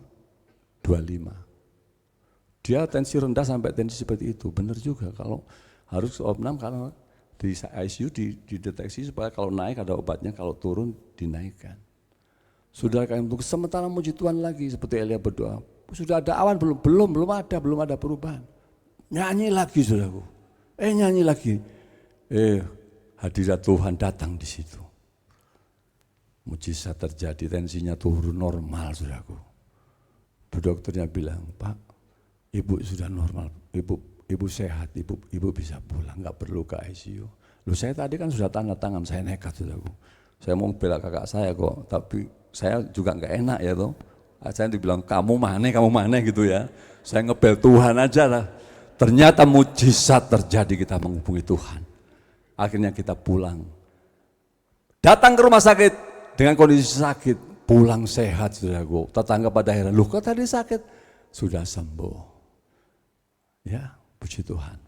Dia tensi rendah sampai tensi seperti itu, benar juga. Kalau harus opnam, karena di ICU dideteksi supaya kalau naik ada obatnya, kalau turun dinaikkan. Sudah kami tunggu, sementara muji Tuhan lagi seperti Elia berdoa. Sudah ada awan belum ada perubahan. Nyanyi lagi saudaraku, nyanyi lagi. Hadirat Tuhan datang di situ. Mujizat terjadi, tensinya turun normal saudaraku. Dokternya bilang, Pak, Ibu sudah normal, Ibu ibu sehat, ibu bisa pulang, nggak perlu ke ICU. Loh saya tadi kan sudah tanda tangan, saya nekat saudaraku. Saya mau bela kakak saya kok, tapi saya juga nggak enak ya toh. Saya dibilang kamu mana gitu ya. Saya ngebel Tuhan aja lah. Ternyata mujizat terjadi, kita menghubungi Tuhan. Akhirnya kita pulang. Datang ke rumah sakit dengan kondisi sakit, pulang sehat saudaraku. Tetangga pada heran, loh kok tadi sakit? Sudah sembuh. Ya, puji Tuhan.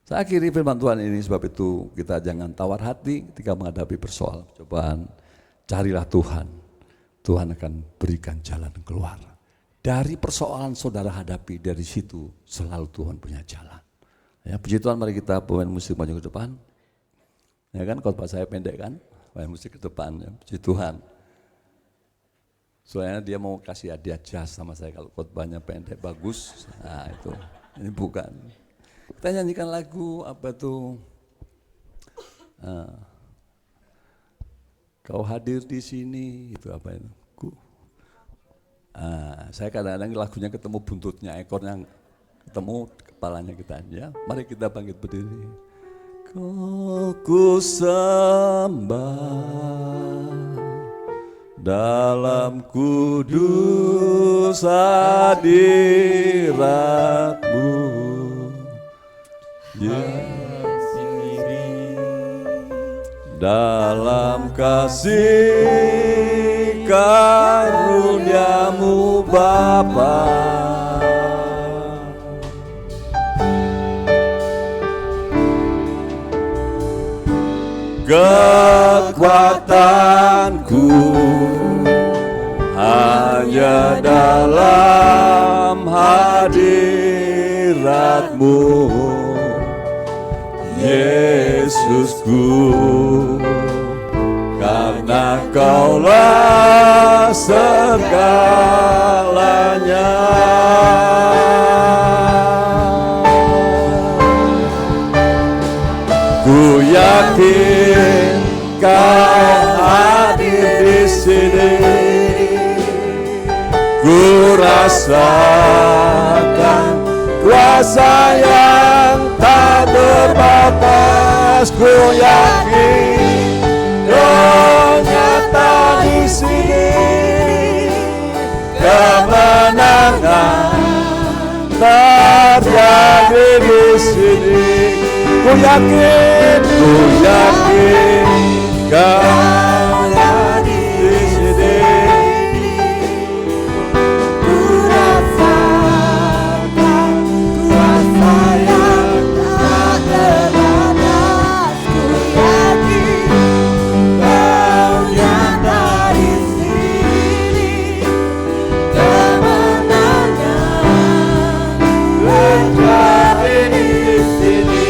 Saya akhiri firman Tuhan ini, sebab itu kita jangan tawar hati ketika menghadapi persoalan, cobaan. Carilah Tuhan, Tuhan akan berikan jalan keluar. Dari persoalan saudara hadapi, dari situ selalu Tuhan punya jalan. Ya, puji Tuhan, mari kita pemain musik maju ke depan. Ya kan, khotbah saya pendek kan, pemain musik ke depan, ya, puji Tuhan. Soalnya dia mau kasih hadiah jas sama saya kalau khotbahnya pendek, bagus. Nah itu, ini bukan. Kita nyanyikan lagu apa tuh? Kau hadir di sini, itu apa itu? Saya kadang-kadang lagunya ketemu buntutnya, ekornya ketemu kepalanya kita. Ya, mari kita bangkit berdiri. Kau ku sembah dalam kudus hadirat-Mu. Dalam kasih karunia-Mu Bapa, kekuatanku hanya dalam hadirat-Mu, Yesusku, karena Kaulah segalanya. Ku yakin Kau hadir di sini, ku rasakan kuasa yang tak terbatas. Ku yakin Kau nyata di sini, kemenangan terjadi di sini. Ku yakin Kau hadir di sini. Ku rasakan kuasa yang tak terbatas. Ku yakin Kau nyata di sini, kemenangan terjadi di sini,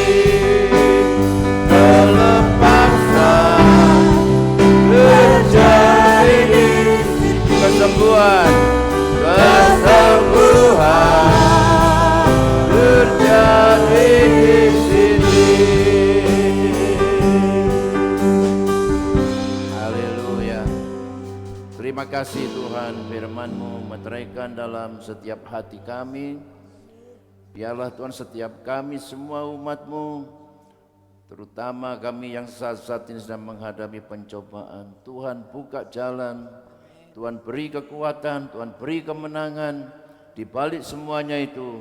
kelepasan terjadi di sini, kesembuhan terjadi di sini. Haleluya. Terima kasih Tuhan, firman-Mu meteraikan dalam setiap hati kami. Biarlah Tuhan setiap kami semua umat-Mu, terutama kami yang saat ini sedang menghadapi pencobaan, Tuhan buka jalan, Tuhan beri kekuatan, Tuhan beri kemenangan. Di balik semuanya itu,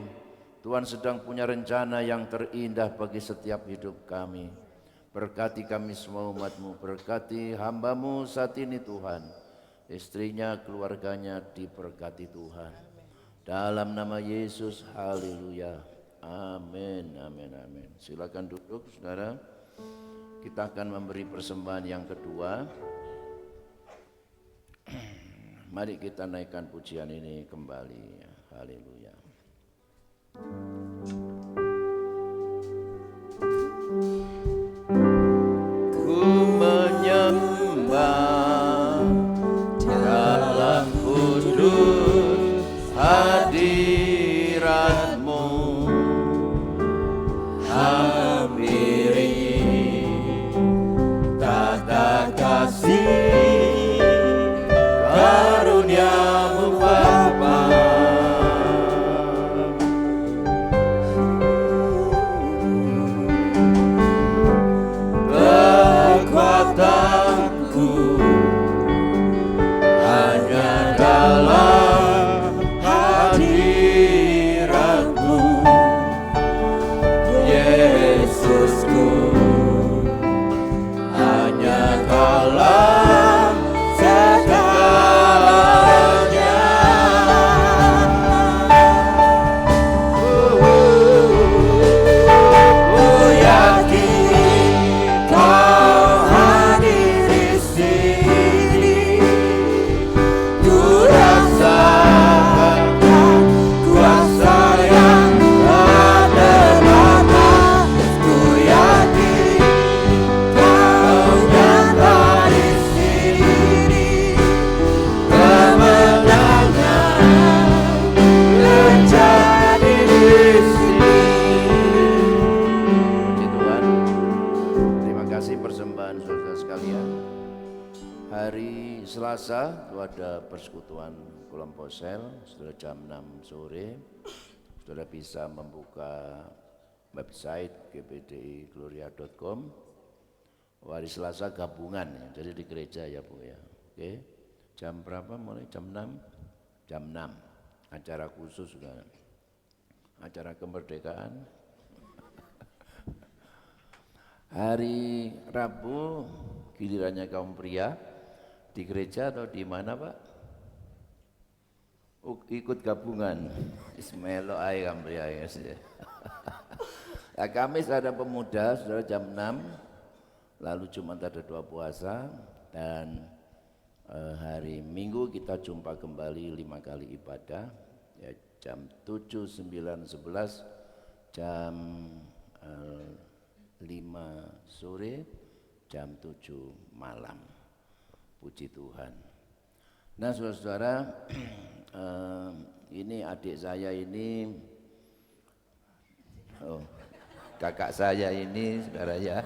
Tuhan sedang punya rencana yang terindah bagi setiap hidup kami. Berkati kami semua umat-Mu, berkati hamba-Mu saat ini Tuhan. Istrinya, keluarganya diberkati Tuhan. Dalam nama Yesus, haleluya. Amin, amin, amin. Silakan duduk saudara. Kita akan memberi persembahan yang kedua. Mari kita naikkan pujian ini kembali. Haleluya. Ku menyembah dalam kudus hadirat-Mu, hampiri tata kasih karunia-Mu Bapa. Selasa itu ada persekutuan kelompok sel, saudara jam 6 sore. Saudara bisa membuka website gbdigloria.com. Hari Selasa gabungan ya, jadi di gereja ya Bu ya. Oke. Jam berapa mulai? Jam 6? Jam 6. Acara khusus saudara. Acara kemerdekaan. Hari Rabu gilirannya kaum pria di gereja atau di mana Pak? Ikut gabungan. Ismailo ay kaum pria ya. Kamis ada pemuda saudara jam 6. Lalu Jumat ada doa puasa dan hari Minggu kita jumpa kembali 5 kali ibadah ya, jam 7, 9, 11, jam 5 sore, jam 7 malam. Puji Tuhan. Nah saudara-saudara, ini adik saya ini, kakak saya ini saudara ya.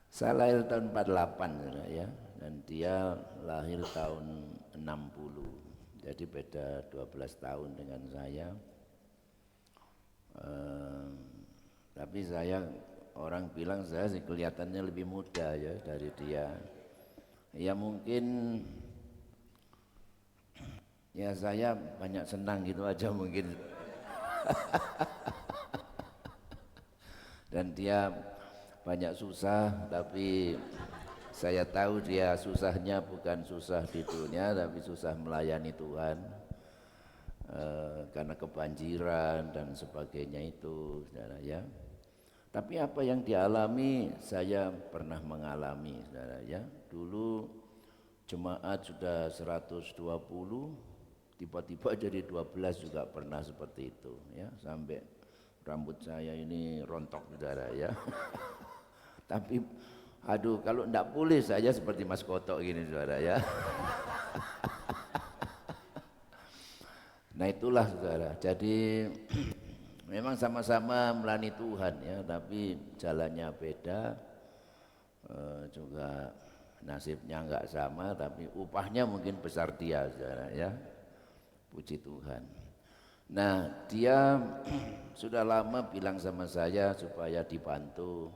Saya lahir tahun 48 saudara ya, dan dia lahir tahun 60. Jadi beda 12 tahun dengan saya. Tapi saya, orang bilang saya sih kelihatannya lebih muda ya dari dia. Ya mungkin ya saya banyak senang gitu aja mungkin. Dan dia banyak susah, tapi saya tahu dia susahnya bukan susah di dunia, tapi susah melayani Tuhan. Karena kebanjiran dan sebagainya itu saudara ya. Tapi apa yang dialami saya pernah mengalami saudara ya. Dulu jemaat sudah 120, tiba-tiba jadi 12 juga pernah seperti itu ya. Sampai rambut saya ini rontok saudara ya. Tapi aduh kalau enggak boleh saya seperti Mas Kotok gini saudara ya. Nah itulah saudara, jadi memang sama-sama melayani Tuhan ya, tapi jalannya beda, juga nasibnya enggak sama, tapi upahnya mungkin besar dia saudara ya. Puji Tuhan. Nah dia sudah lama bilang sama saya supaya dibantu,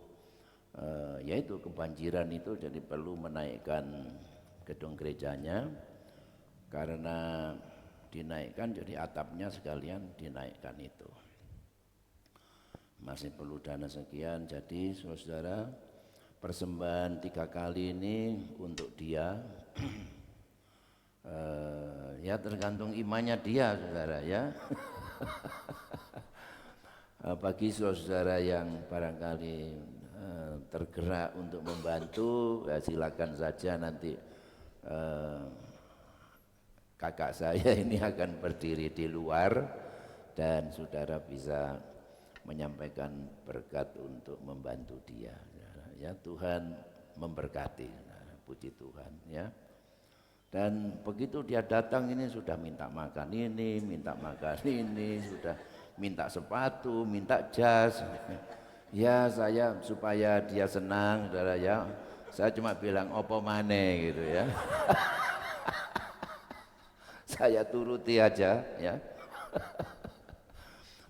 yaitu kebanjiran itu, jadi perlu menaikkan gedung gerejanya, karena dinaikkan jadi atapnya sekalian dinaikkan itu. Masih perlu dana sekian, jadi saudara persembahan 3 kali ini untuk dia. Ya tergantung imannya dia saudara ya. Bagi saudara yang barangkali tergerak untuk membantu, ya silakan saja nanti. Kakak saya ini akan berdiri di luar dan saudara bisa menyampaikan berkat untuk membantu dia. Ya Tuhan memberkati, puji Tuhan ya. Dan begitu dia datang ini sudah minta makan ini, sudah minta sepatu, minta jas. Ya saya supaya dia senang saudara ya. Saya cuma bilang opo maneh gitu ya. Saya turuti aja ya.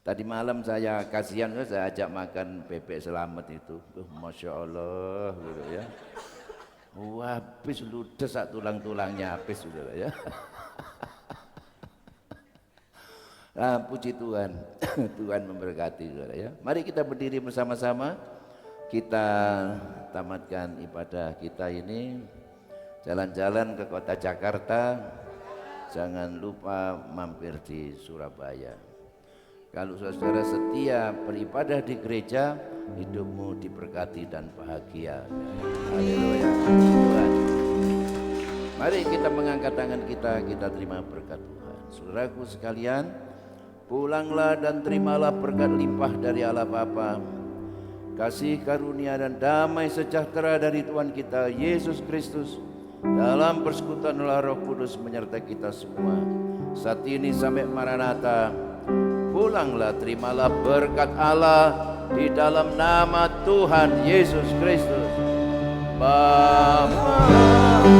Tadi malam saya kasihan, saya ajak makan bebek selamat itu. Masya Allah gitu ya. Wah, habis ludes tulang-tulangnya habis saudara ya. Nah, puji Tuhan. Tuhan memberkati saudara ya. Mari kita berdiri bersama-sama. Kita tamatkan ibadah kita ini. Jalan-jalan ke kota Jakarta. Jangan lupa mampir di Surabaya. Kalau saudara setia beribadah di gereja, hidupmu diberkati dan bahagia. Haleluya. Tuhan. Mari kita mengangkat tangan kita terima berkat Tuhan. Saudaraku sekalian, pulanglah dan terimalah berkat limpah dari Allah Bapa, kasih karunia dan damai sejahtera dari Tuhan kita Yesus Kristus, dalam persekutuan Roh Kudus menyertai kita semua saat ini sampai Maranatha. Pulanglah, terimalah berkat Allah di dalam nama Tuhan Yesus Kristus. Bapa